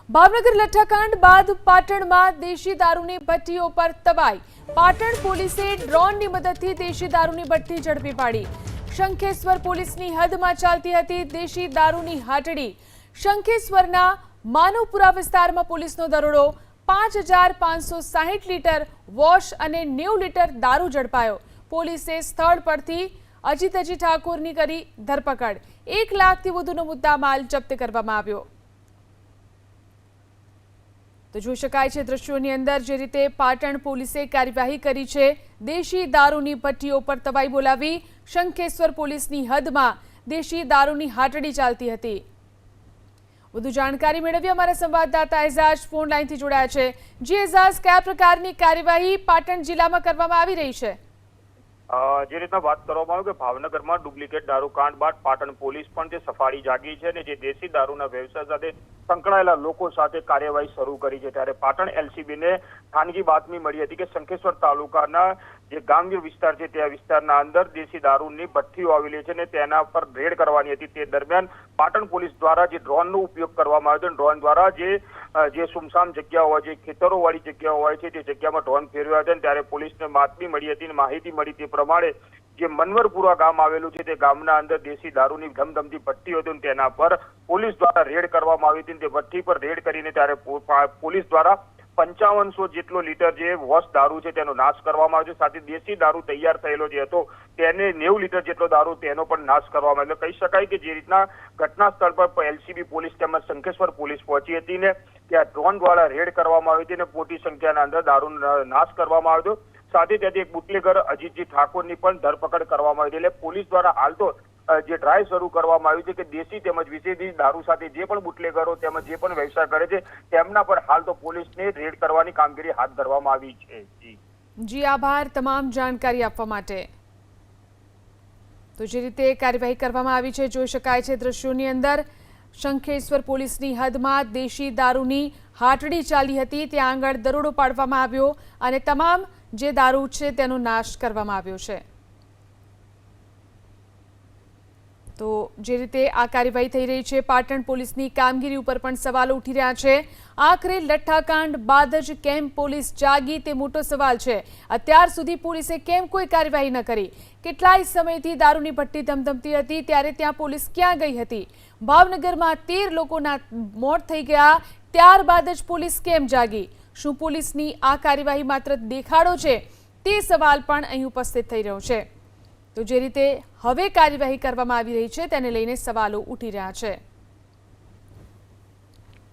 ભાવનગર લઠ્ઠાકાંડ બાદ પાટણમાં દેશી દારૂની ભઠ્ઠીઓ પર તબાહી। પાટણ પોલીસે ડ્રોનની મદદથી દેશી દારૂની ભઠ્ઠી ઝડપી પાડી। શંખેશ્વર પોલીસની હદમાં ચાલતી હતી દેશી દારૂની હાટડી। શંખેશ્વરના માનવપુરા વિસ્તારમાં પોલીસનો દરોડો। 5560 લીટર વોશ અને 90 લીટર દારૂ ઝડપાયો। પોલીસે સ્થળ પરથી અજીતજી ઠાકોરની કરી ધરપકડ। 1 લાખથી વધુનો મુદ્દામાલ જપ્ત કરવામાં આવ્યો। तो જોઈ શકાય છે દ્રશ્યોની અંદર જે રીતે પાટણ પોલીસે કાર્યવાહી કરી છે। દેશી દારૂની ભઠ્ઠીઓ પર તબાહી બોલાવી। શંખેશ્વર પોલીસની હદમાં દેશી દારૂની હાટડી ચાલતી હતી। વધુ જાણકારી મેળવી અમારા સંવાદદાતા એઝાઝ ફોન લાઈનથી જોડાયા છે। જી એઝાઝ, કયા પ્રકારની કાર્યવાહી પાટણ જિલ્લામાં કરવામાં આવી રહી છે? જે રીતના વાત કરવામાં આવે કે ભાવનગરમાં ડુપ્લિકેટ દારૂ કાંડ બાદ પાટણ પોલીસ પણ જે સફાળી જાગી છે અને જે દેશી દારૂના વ્યવસાય સાથે સંકળાયેલા લોકો સાથે કાર્યવાહી શરૂ કરી છે। ત્યારે પાટણ એલસીબીને ખાનગી બાતમી મળી હતી કે શંખેશ્વર તાલુકાના જે ગ્રામ્ય વિસ્તાર છે તે વિસ્તારના અંદર દેશી દારૂની ભઠ્ઠીઓ આવેલી છે અને તેના પર રેડ કરવાની હતી। તે દરમિયાન પાટણ પોલીસ દ્વારા જે ડ્રોનનો ઉપયોગ કરવામાં આવ્યો હતો, ડ્રોન દ્વારા જે સુમસામ જગ્યા હોય, જે ખેતરો વાળી જગ્યા હોય છે તે જગ્યામાં ડ્રોન ફેરવ્યા હતા। ત્યારે પોલીસને બાતમી મળી હતી અને માહિતી મળી તે પ્રમાણે જે મનવરપુરા ગામ આવેલું છે તે ગામના અંદર દેશી દારૂની ધમધમતી ભઠ્ઠી હતી, તેના પર પોલીસ દ્વારા રેડ કરવામાં આવી હતી। તે ભઠ્ઠી પર રેડ કરીને ત્યારે પોલીસ દ્વારા 5500 જેટલો લીટર જે વોશ દારૂ છે તેનો નાશ કરવામાં આવ્યો છે। સાથે દેશી દારૂ તૈયાર થયેલો જે હતો તેને 90 લીટર જેટલો દારૂ તેનો પણ નાશ કરવામાં આવ્યો। કહી શકાય કે જે રીતના ઘટના સ્થળ પર એલસીબી પોલીસ તેમજ શંખેશ્વર પોલીસ પહોંચી હતી ને ત્યાં ડ્રોન દ્વારા રેડ કરવામાં આવી હતી અને મોટી સંખ્યાના અંદર દારૂનો નાશ કરવામાં આવ્યો। સાથે ત્યાંથી એક બુટલેગર અજીતજી ઠાકોરની પણ ધરપકડ કરવામાં આવી। એટલે પોલીસ દ્વારા હાલ તો જે ડ્રાઈવ શરૂ કરવામાં આવી છે કે દેશી તેમજ વિદેશી દારૂ સાથે જે પણ બુટલેગરો તેમજ જે પણ વ્યવસાય કરે છે તેમના પર હાલ તો પોલીસને રેડ કરવાની કામગીરી હાથ ધરવામાં આવી છે। જી આભાર તમામ જાણકારી આપવા માટે। તો જે રીતે કાર્યવાહી કરવામાં આવી છે જોઈ શકાય છે દ્રશ્યોની અંદર શંખેશ્વર પોલીસની હદમાં દેશી દારૂની હાટડી ચાલી હતી। ત્યાં આગળ દરોડો પાડવામાં આવ્યો અને તમામ જે દારૂ છે તેનો નાશ કરવામાં આવ્યો છે। તો જે રીતે આ કાર્યવાહી થઈ રહી છે પાટણ પોલીસની કામગીરી ઉપર પણ સવાલો ઉઠી રહ્યા છે। આખરે લઠ્ઠાકાંડ બાદ જ કેમ પોલીસ જાગી તે મોટો સવાલ છે। અત્યાર સુધી પોલીસે કેમ કોઈ કાર્યવાહી ન કરી? કેટલાય સમયથી દારૂની ભઠ્ઠી ધમધમતી હતી ત્યારે ત્યાં પોલીસ ક્યાં ગઈ હતી? ભાવનગરમાં 13 લોકોના મોત થઈ ગયા ત્યારબાદ જ પોલીસ કેમ જાગી? શું પોલીસની આ કાર્યવાહી માત્ર દેખાડો છે? તે સવાલ પણ અહીં ઉપસ્થિત થઈ રહ્યો છે। તો જે રીતે હવે કાર્યવાહી કરવામાં આવી રહી છે તેને લઈને સવાલો ઉઠી રહ્યા છે।